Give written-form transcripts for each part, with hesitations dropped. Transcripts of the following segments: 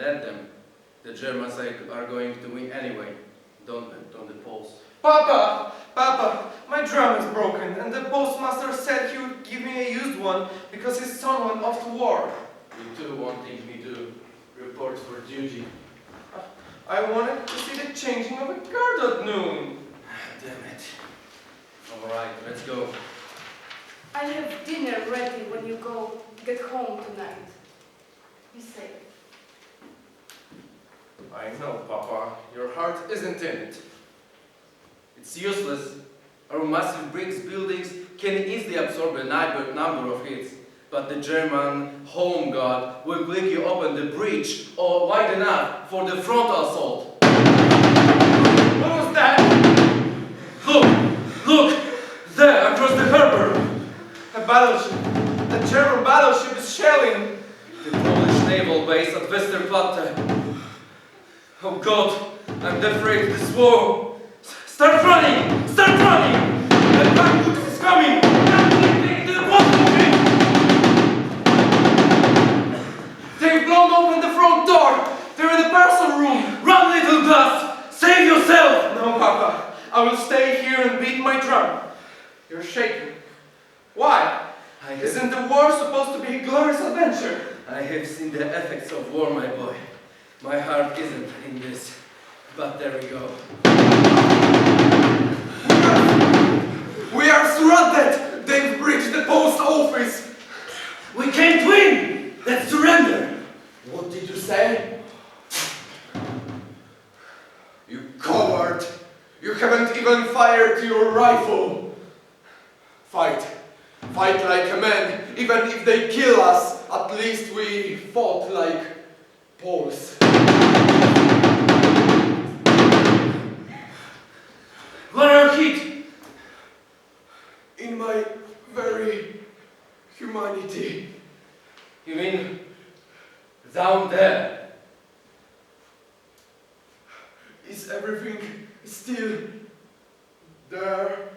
Let them. The Germans are going to win anyway. Don't bet on the Poles. Papa! Papa! My drum is broken, and the postmaster said he would give me a used one because his son went off to war. You two wanting me to report for duty. I wanted to see the changing of a guard at noon. Damn it. Alright, let's go. I'll have dinner ready when you get home tonight. Be safe. I know, Papa. Your heart isn't in it. It's useless. Our massive bricks buildings can easily absorb a number of hits. But the German home guard will quickly open the breach or wide enough for the frontal assault. What was that? Look! There, across the harbor! A battleship. A German battleship is shelling. The Polish naval base at Westerplatte. Oh God, I'm afraid of this war. Start running! Start running! The Baduszkowej is coming! To the Panstwowe! They've blown open the front door! They're in the parcel room! Run, little glass! Save yourself! No, Papa. I will stay here and beat my drum. You're shaking. Why? Isn't the war supposed to be a glorious adventure? I have seen the effects of war, my boy. My heart isn't in this, but there we go. We are surrounded! They've breached the post office! We can't win! Let's surrender! What did you say? You coward! You haven't even fired your rifle! Fight! Fight like a man! Even if they kill us, at least we fought like Poles. Where are hit? In my very humanity. You mean down there? Is everything still there?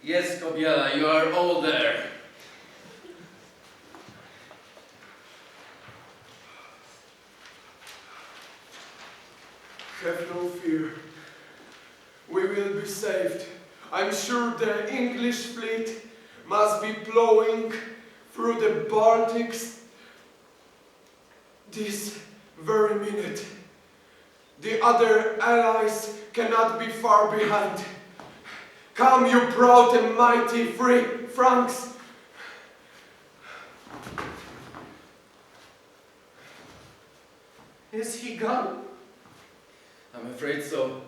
Yes, Kobiela, you are all there. Have no fear. We will be saved. I'm sure the English fleet must be plowing through the Baltics this very minute. The other allies cannot be far behind. Come, you proud and mighty free Franks. Is he gone? I'm afraid so.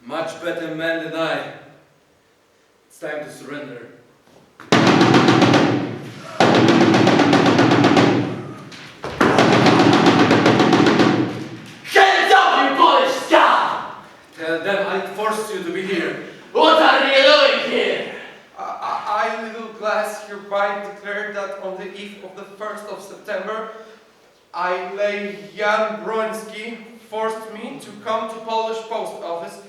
Much better man than I. It's time to surrender. Hands up, you Polish scum! Tell them I forced you to be here. What are you doing here? I, little glass, hereby declare that on the eve of the 1st of September, I lay Jan Broński forced me to come to Polish post office.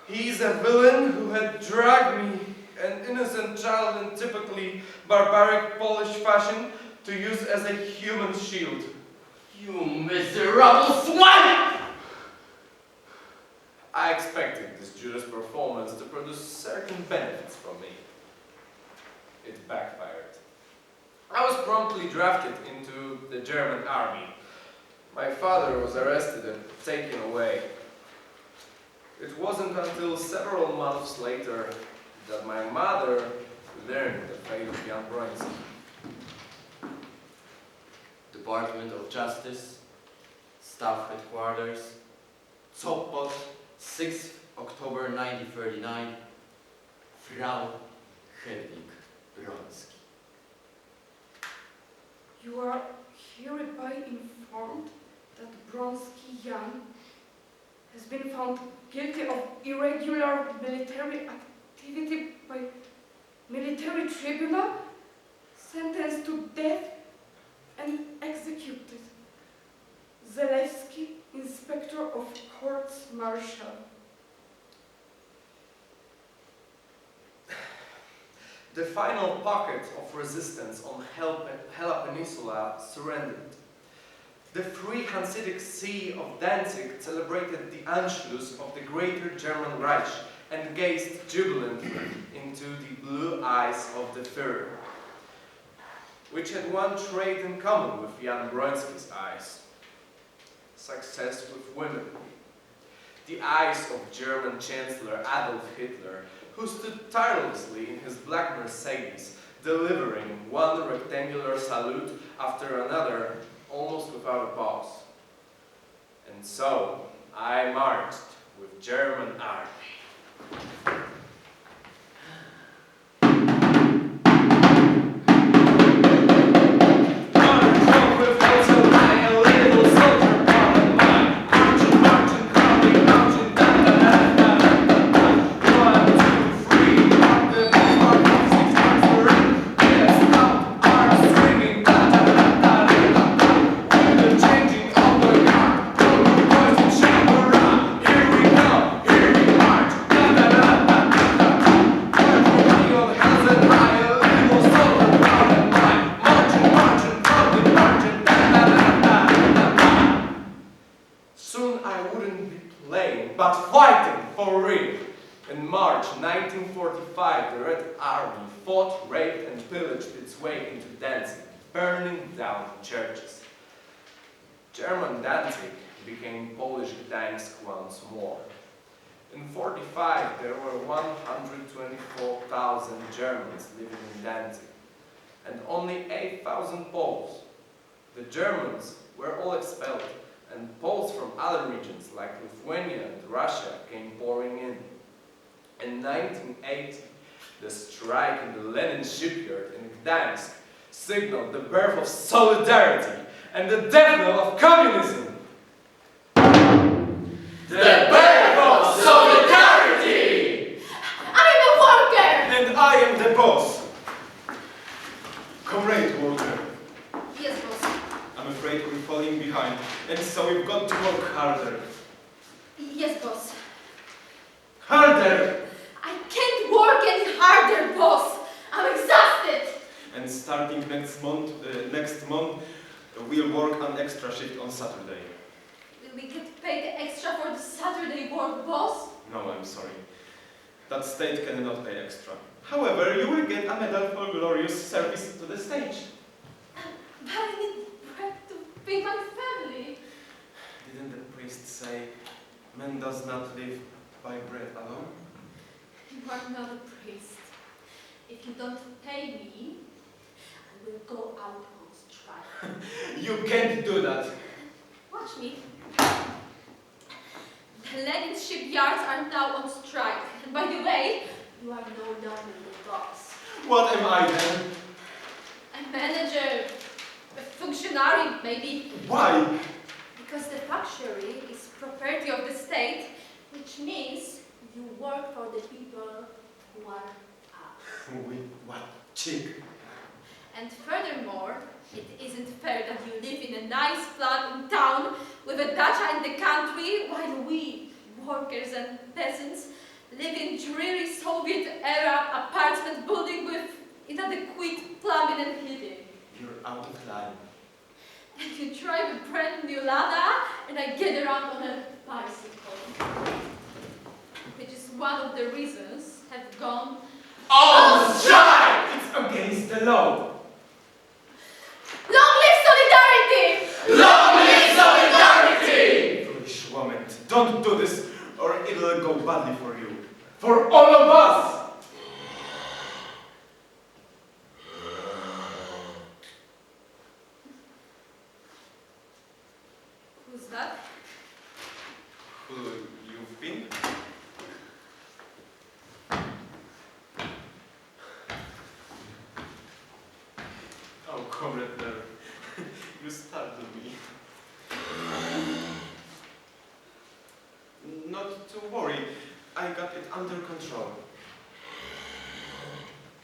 He is a villain who had dragged me, an innocent child in typically barbaric Polish fashion, to use as a human shield. You miserable swine! I expected this Judas performance to produce certain benefits for me. It backfired. I was promptly drafted into the German army. My father was arrested and taken away. It wasn't until several months later that my mother learned the fate of Jan Broński. Department of Justice, Staff Headquarters, Sopot, 6th October 1939, Frau Hedwig Broński. You are hereby informed that Broński Jan has been found guilty of irregular military activity by military tribunal, sentenced to death and executed. Zalewski, Inspector of Courts Martial. The final pocket of resistance on Hela Peninsula surrendered. The free Hanseatic See of Danzig celebrated the Anschluss of the Greater German Reich and gazed jubilantly into the blue eyes of the Führer, which had one trait in common with Jan Brodsky's eyes: success with women. The eyes of German Chancellor Adolf Hitler, who stood tirelessly in his black Mercedes, delivering one rectangular salute after another, almost without a pause. And so, I marched with German army. But fighting for real. In March 1945, the Red Army fought, raped, and pillaged its way into Danzig, burning down churches. German Danzig became Polish Gdańsk once more. In 1945, there were 124,000 Germans living in Danzig, and only 8,000 Poles. The Germans were all expelled, and Poles from other regions like Lithuania and Russia came pouring in. In 1980, the strike in the Lenin shipyard in Gdańsk signaled the birth of solidarity and the death knell of communism. The birth of solidarity! I am a worker! And I am the boss. Comrade worker. Yes, boss. I'm afraid we're falling behind, and so we've got to work harder. Yes, boss. Harder! I can't work any harder, boss. I'm exhausted. And starting next month, we'll work an extra shift on Saturday. Will we get paid extra for the Saturday work, boss? No, I'm sorry. That state cannot pay extra. However, you will get a medal for glorious service to the stage. But I need bread to feed my family. Didn't the priest say, man does not live by bread alone? You are not a priest. If you don't pay me, I will go out on strike. You can't do that. Watch me. The Lenin shipyards are now on strike. And by the way, you are no longer the boss. What am I then? A manager, a functionary, maybe. Why? Because the factory is property of the state, which means you work for the people who are us. With what chick? And furthermore, it isn't fair that you live in a nice flat in town with a dacha in the country, while we, workers and peasants, live in dreary Soviet-era apartment building with inadequate plumbing and heating. You're out of line. And you drive a brand new Lada, and I get around on a bicycle. Which is one of the reasons I've gone On strike! It's against the law. Long live solidarity! Long live solidarity! Foolish woman, don't do this, or it'll go badly for you. For all of us! Who's that? Who you've been? Oh, comrade there. You startled me. Not to worry. I got it under control.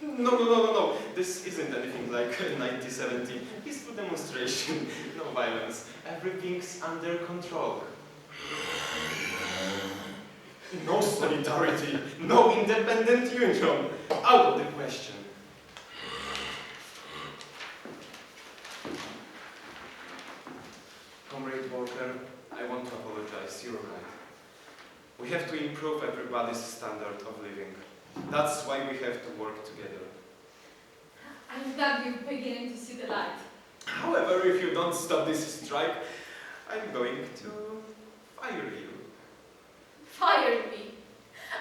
No. This isn't anything like 1970. Peaceful demonstration. No violence. Everything's under control. No solidarity. No independent union. Out of the question. improve everybody's standard of living. That's why we have to work together. I'm glad you're beginning to see the light. However, if you don't stop this strike, I'm going to fire you. Fire me.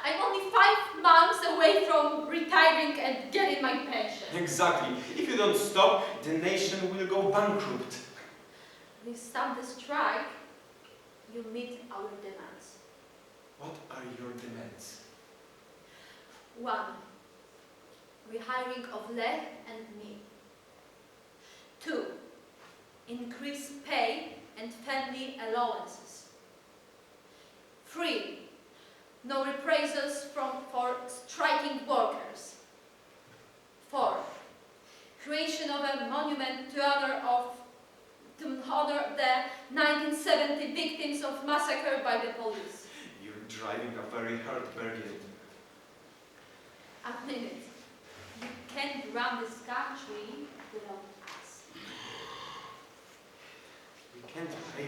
I'm only 5 months away from retiring and getting my pension. Exactly. If you don't stop, the nation will go bankrupt. We stop the strike, you meet our demands. What are your demands? 1. Rehiring of Lech and me. 2. Increase pay and family allowances. 3. No reprisals for striking workers. 4. Creation of a monument to honor the 1970 victims of massacre by the police. You're driving a very hard bargain. A minute. You can't run this country without us. We can't pay